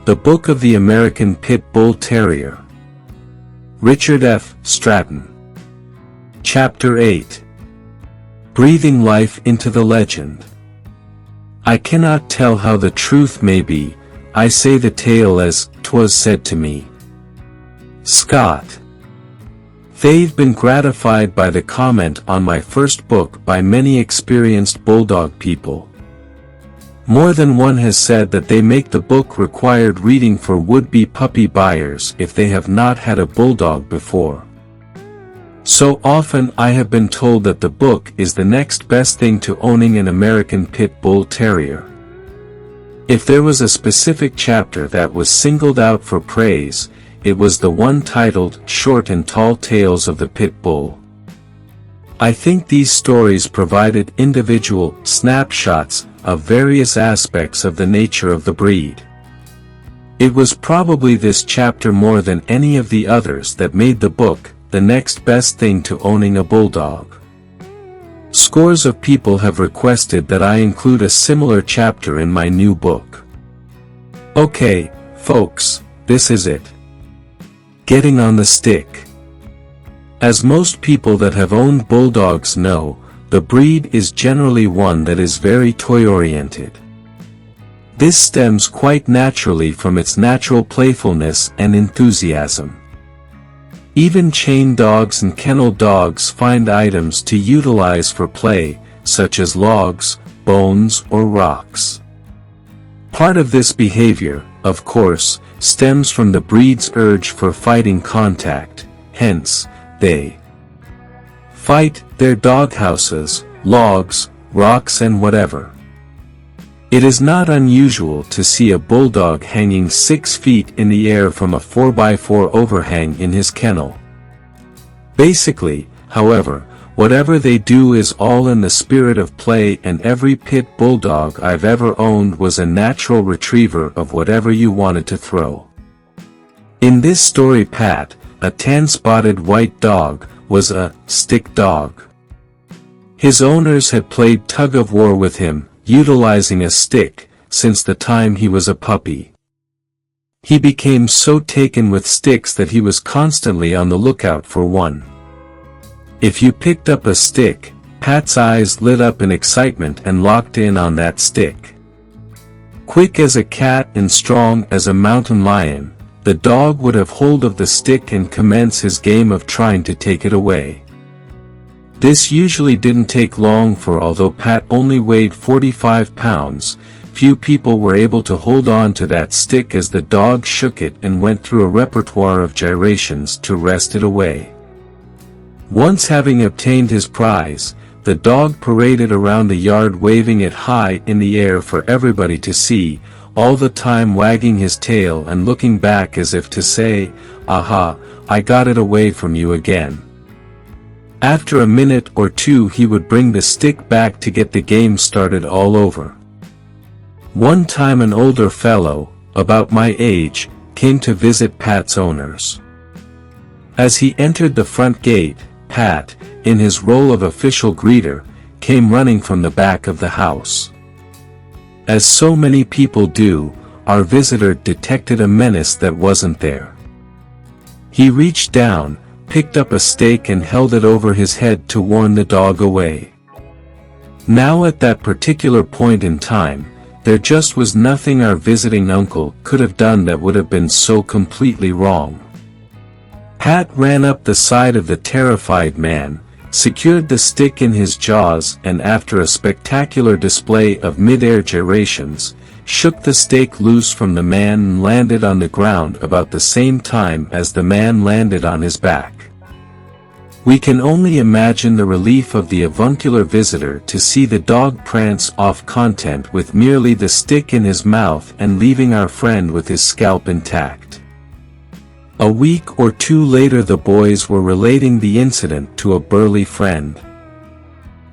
The Book of the American Pit Bull Terrier. Richard F. Stratton. Chapter 8. Breathing life into the legend. I cannot tell how the truth may be, I say the tale as 'twas said to me. Scott. They've been gratified by the comment on my first book by many experienced bulldog people. More than one has said that they make the book required reading for would-be puppy buyers if they have not had a bulldog before. So often I have been told that the book is the next best thing to owning an American Pit Bull Terrier. If there was a specific chapter that was singled out for praise, it was the one titled Short and Tall Tales of the Pit Bull. I think these stories provided individual snapshots of various aspects of the nature of the breed. It was probably this chapter more than any of the others that made the book the next best thing to owning a bulldog. Scores of people have requested that I include a similar chapter in my new book. Okay, folks, this is it. Getting on the stick. As most people that have owned bulldogs know, the breed is generally one that is very toy-oriented. This stems quite naturally from its natural playfulness and enthusiasm. Even chain dogs and kennel dogs find items to utilize for play, such as logs, bones, or rocks. Part of this behavior, of course, stems from the breed's urge for fighting contact, hence, they fight their doghouses, logs, rocks and whatever. It is not unusual to see a bulldog hanging 6 feet in the air from a 4x4 overhang in his kennel. Basically, however, whatever they do is all in the spirit of play, and every pit bulldog I've ever owned was a natural retriever of whatever you wanted to throw. In this story, Pat, a tan-spotted white dog, was a stick dog. His owners had played tug-of-war with him, utilizing a stick, since the time he was a puppy. He became so taken with sticks that he was constantly on the lookout for one. If you picked up a stick, Pat's eyes lit up in excitement and locked in on that stick. Quick as a cat and strong as a mountain lion, the dog would have hold of the stick and commence his game of trying to take it away. This usually didn't take long, for although Pat only weighed 45 pounds, few people were able to hold on to that stick as the dog shook it and went through a repertoire of gyrations to wrest it away. Once having obtained his prize, the dog paraded around the yard waving it high in the air for everybody to see, all the time wagging his tail and looking back as if to say, "Aha, I got it away from you again." After a minute or two he would bring the stick back to get the game started all over. One time an older fellow, about my age, came to visit Pat's owners. As he entered the front gate, Pat, in his role of official greeter, came running from the back of the house. As so many people do, our visitor detected a menace that wasn't there. He reached down, picked up a stake and held it over his head to warn the dog away. Now at that particular point in time, there just was nothing our visiting uncle could have done that would have been so completely wrong. Pat ran up the side of the terrified man, secured the stick in his jaws and after a spectacular display of mid-air gyrations, shook the stake loose from the man and landed on the ground about the same time as the man landed on his back. We can only imagine the relief of the avuncular visitor to see the dog prance off content with merely the stick in his mouth and leaving our friend with his scalp intact. A week or two later the boys were relating the incident to a burly friend.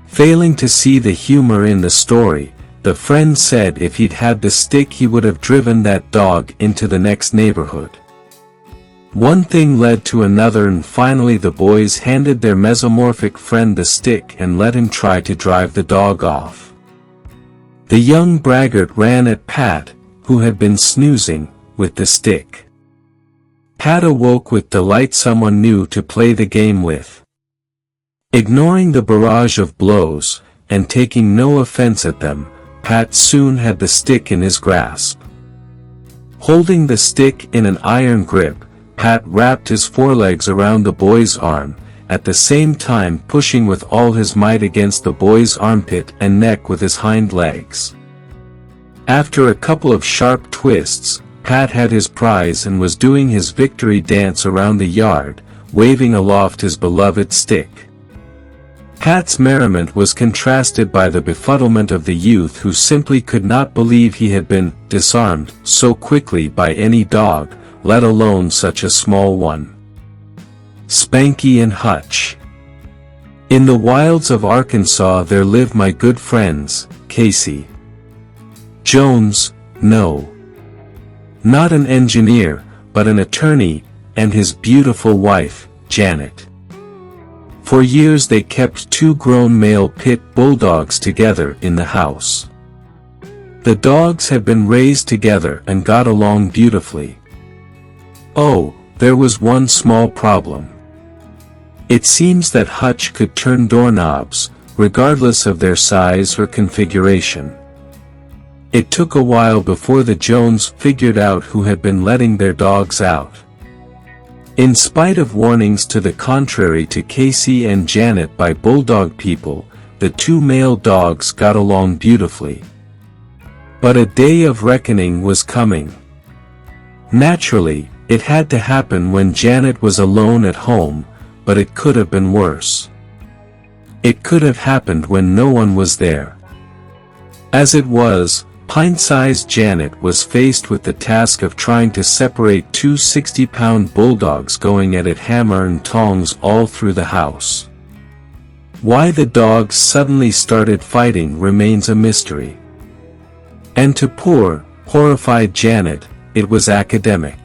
Failing to see the humor in the story, the friend said if he'd had the stick he would have driven that dog into the next neighborhood. One thing led to another and finally the boys handed their mesomorphic friend the stick and let him try to drive the dog off. The young braggart ran at Pat, who had been snoozing, with the stick. Pat awoke with delight, someone new to play the game with. Ignoring the barrage of blows, and taking no offense at them, Pat soon had the stick in his grasp. Holding the stick in an iron grip, Pat wrapped his forelegs around the boy's arm, at the same time pushing with all his might against the boy's armpit and neck with his hind legs. After a couple of sharp twists, Pat had his prize and was doing his victory dance around the yard, waving aloft his beloved stick. Pat's merriment was contrasted by the befuddlement of the youth, who simply could not believe he had been disarmed so quickly by any dog, let alone such a small one. Spanky and Hutch. In the wilds of Arkansas there live my good friends, Casey Jones, no, not an engineer, but an attorney, and his beautiful wife, Janet. For years they kept 2 grown male pit bulldogs together in the house. The dogs had been raised together and got along beautifully. Oh, there was one small problem. It seems that Hutch could turn doorknobs, regardless of their size or configuration. It took a while before the Jones figured out who had been letting their dogs out. In spite of warnings to the contrary to Casey and Janet by bulldog people, the 2 male dogs got along beautifully. But a day of reckoning was coming. Naturally, it had to happen when Janet was alone at home, but it could have been worse. It could have happened when no one was there. As it was, pint-sized Janet was faced with the task of trying to separate 2 60-pound bulldogs going at it hammer and tongs all through the house. Why the dogs suddenly started fighting remains a mystery. And to poor, horrified Janet, it was academic.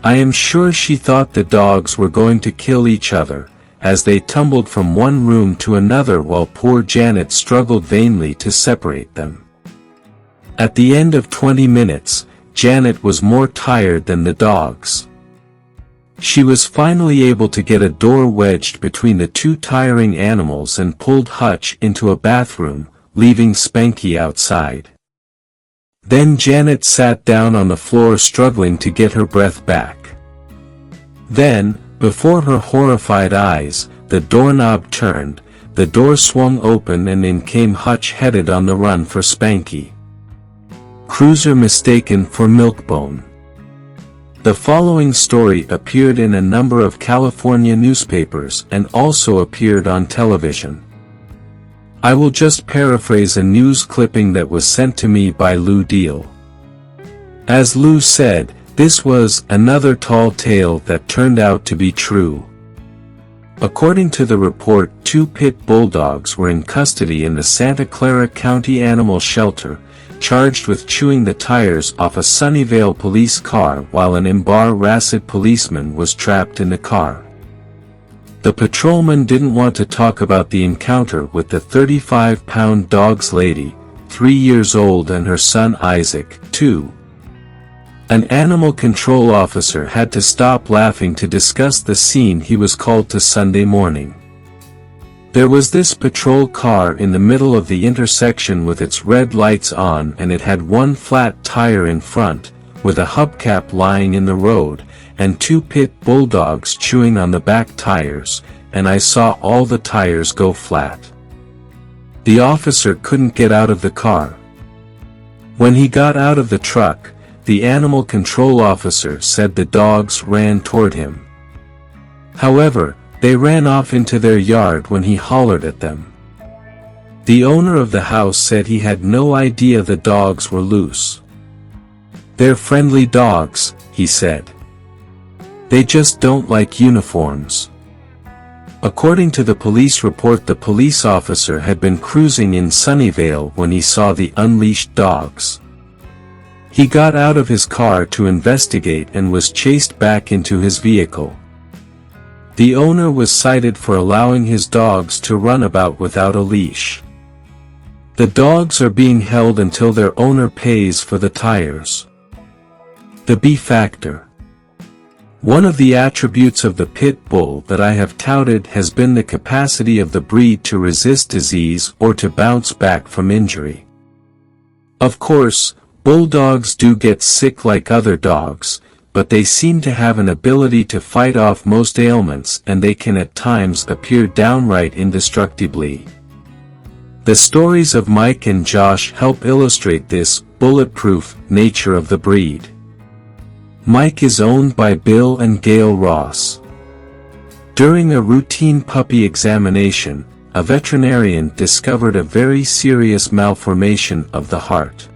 I am sure she thought the dogs were going to kill each other, as they tumbled from one room to another while poor Janet struggled vainly to separate them. At the end of 20 minutes, Janet was more tired than the dogs. She was finally able to get a door wedged between the 2 tiring animals and pulled Hutch into a bathroom, leaving Spanky outside. Then Janet sat down on the floor, struggling to get her breath back. Then, before her horrified eyes, the doorknob turned, the door swung open and in came Hutch, headed on the run for Spanky. Cruiser mistaken for Milkbone. The following story appeared in a number of California newspapers and also appeared on television. I will just paraphrase a news clipping that was sent to me by Lou Deal. As Lou said, this was another tall tale that turned out to be true. According to the report, 2 pit bulldogs were in custody in the Santa Clara County Animal Shelter, charged with chewing the tires off a Sunnyvale police car while an embarrassed policeman was trapped in the car. The patrolman didn't want to talk about the encounter with the 35-pound dog's lady, 3 years old, and her son Isaac, 2. An animal control officer had to stop laughing to discuss the scene he was called to Sunday morning. There was this patrol car in the middle of the intersection with its red lights on, and it had 1 flat tire in front, with a hubcap lying in the road, and 2 pit bulldogs chewing on the back tires, and I saw all the tires go flat. The officer couldn't get out of the car. When he got out of the truck, the animal control officer said the dogs ran toward him. However, they ran off into their yard when he hollered at them. The owner of the house said he had no idea the dogs were loose. "They're friendly dogs," he said. "They just don't like uniforms." According to the police report, the police officer had been cruising in Sunnyvale when he saw the unleashed dogs. He got out of his car to investigate and was chased back into his vehicle. The owner was cited for allowing his dogs to run about without a leash. The dogs are being held until their owner pays for the tires. The B factor. One of the attributes of the pit bull that I have touted has been the capacity of the breed to resist disease or to bounce back from injury. Of course, bulldogs do get sick like other dogs, but they seem to have an ability to fight off most ailments, and they can at times appear downright indestructibly. The stories of Mike and Josh help illustrate this bulletproof nature of the breed. Mike is owned by Bill and Gail Ross. During a routine puppy examination, a veterinarian discovered a very serious malformation of the heart.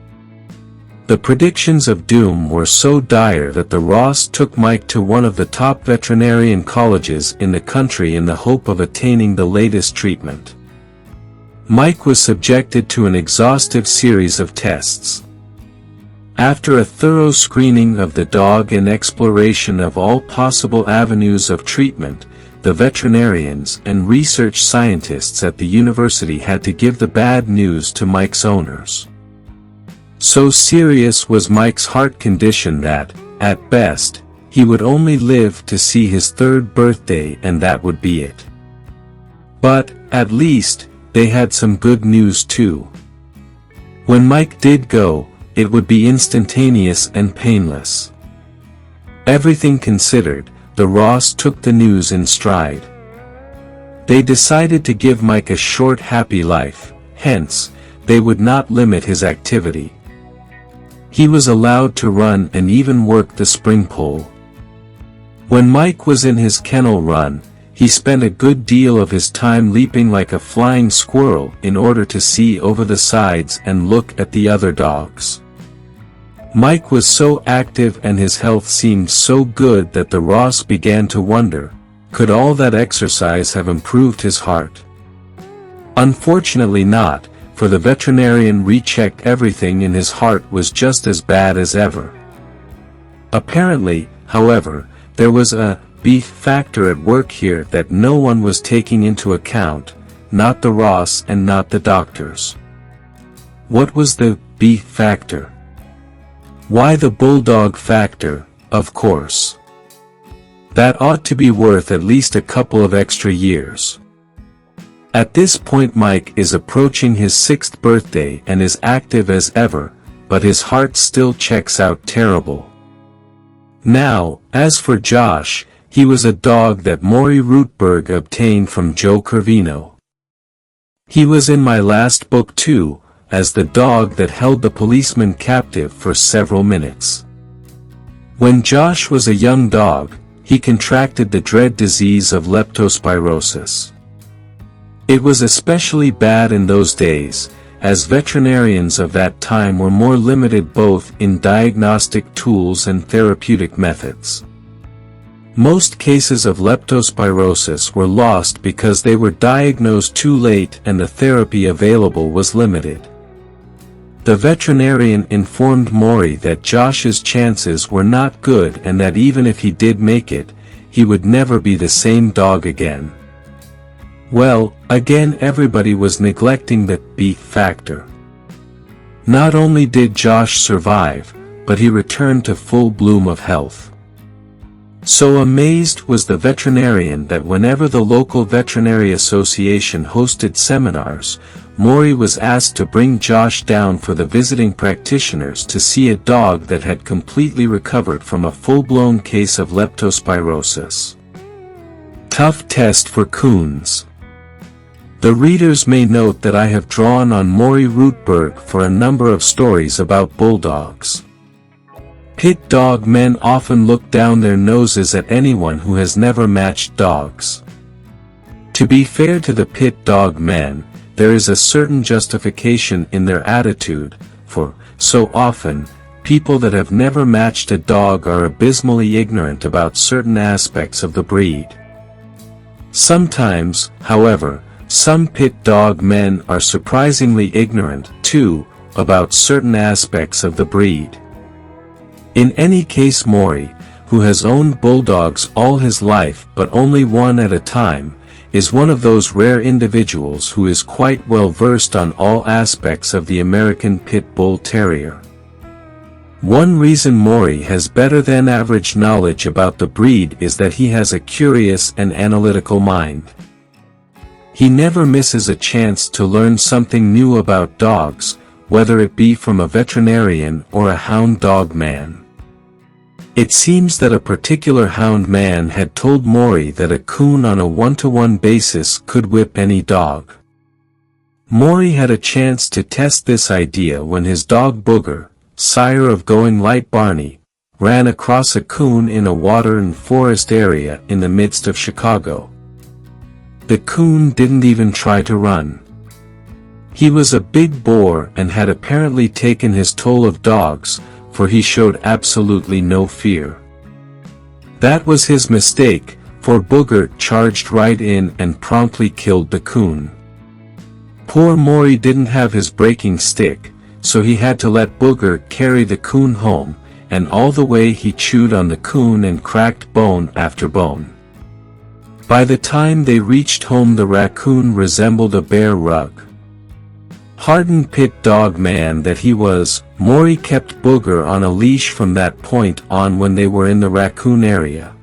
The predictions of doom were so dire that the Ross took Mike to one of the top veterinarian colleges in the country in the hope of attaining the latest treatment. Mike was subjected to an exhaustive series of tests. After a thorough screening of the dog and exploration of all possible avenues of treatment, the veterinarians and research scientists at the university had to give the bad news to Mike's owners. So serious was Mike's heart condition that, at best, he would only live to see his 3rd birthday, and that would be it. But, at least, they had some good news too. When Mike did go, it would be instantaneous and painless. Everything considered, the Ross took the news in stride. They decided to give Mike a short happy life, hence, they would not limit his activity. He was allowed to run and even work the spring pole. When Mike was in his kennel run, he spent a good deal of his time leaping like a flying squirrel in order to see over the sides and look at the other dogs. Mike was so active and his health seemed so good that the Ross began to wonder, could all that exercise have improved his heart? Unfortunately not, for the veterinarian rechecked everything and his heart was just as bad as ever. Apparently, however, there was a B factor at work here that no one was taking into account, not the Ross and not the doctors. What was the B factor? Why, the Bulldog Factor, of course. That ought to be worth at least a couple of extra years. At this point Mike is approaching his 6th birthday and is active as ever, but his heart still checks out terrible. Now, as for Josh, he was a dog that Mory obtained from Joe Curvino. He was in my last book too, as the dog that held the policeman captive for several minutes. When Josh was a young dog, he contracted the dread disease of leptospirosis. It was especially bad in those days, as veterinarians of that time were more limited both in diagnostic tools and therapeutic methods. Most cases of leptospirosis were lost because they were diagnosed too late and the therapy available was limited. The veterinarian informed Mory that Josh's chances were not good and that even if he did make it, he would never be the same dog again. Well, again everybody was neglecting the B factor. Not only did Josh survive, but he returned to full bloom of health. So amazed was the veterinarian that whenever the local veterinary association hosted seminars, Mory was asked to bring Josh down for the visiting practitioners to see a dog that had completely recovered from a full-blown case of leptospirosis. Tough test for coons. The readers may note that I have drawn on Mory for a number of stories about bulldogs. Pit dog men often look down their noses at anyone who has never matched dogs. To be fair to the pit dog men, there is a certain justification in their attitude, for, so often, people that have never matched a dog are abysmally ignorant about certain aspects of the breed. Sometimes, however, some pit dog men are surprisingly ignorant, too, about certain aspects of the breed. In any case Mory, who has owned bulldogs all his life but only one at a time, is one of those rare individuals who is quite well versed on all aspects of the American Pit Bull Terrier. One reason Mory has better than average knowledge about the breed is that he has a curious and analytical mind. He never misses a chance to learn something new about dogs, whether it be from a veterinarian or a hound dog man. It seems that a particular hound man had told Mory that a coon on a one-to-one basis could whip any dog. Mory had a chance to test this idea when his dog Booger, sire of Going Light Barney, ran across a coon in a water and forest area in the midst of Chicago. The coon didn't even try to run. He was a big boar and had apparently taken his toll of dogs, for he showed absolutely no fear. That was his mistake, for Booger charged right in and promptly killed the coon. Poor Mory didn't have his breaking stick, so he had to let Booger carry the coon home, and all the way he chewed on the coon and cracked bone after bone. By the time they reached home, the raccoon resembled a bear rug. Hardened pit dog man that he was, Mory kept Booger on a leash from that point on when they were in the raccoon area.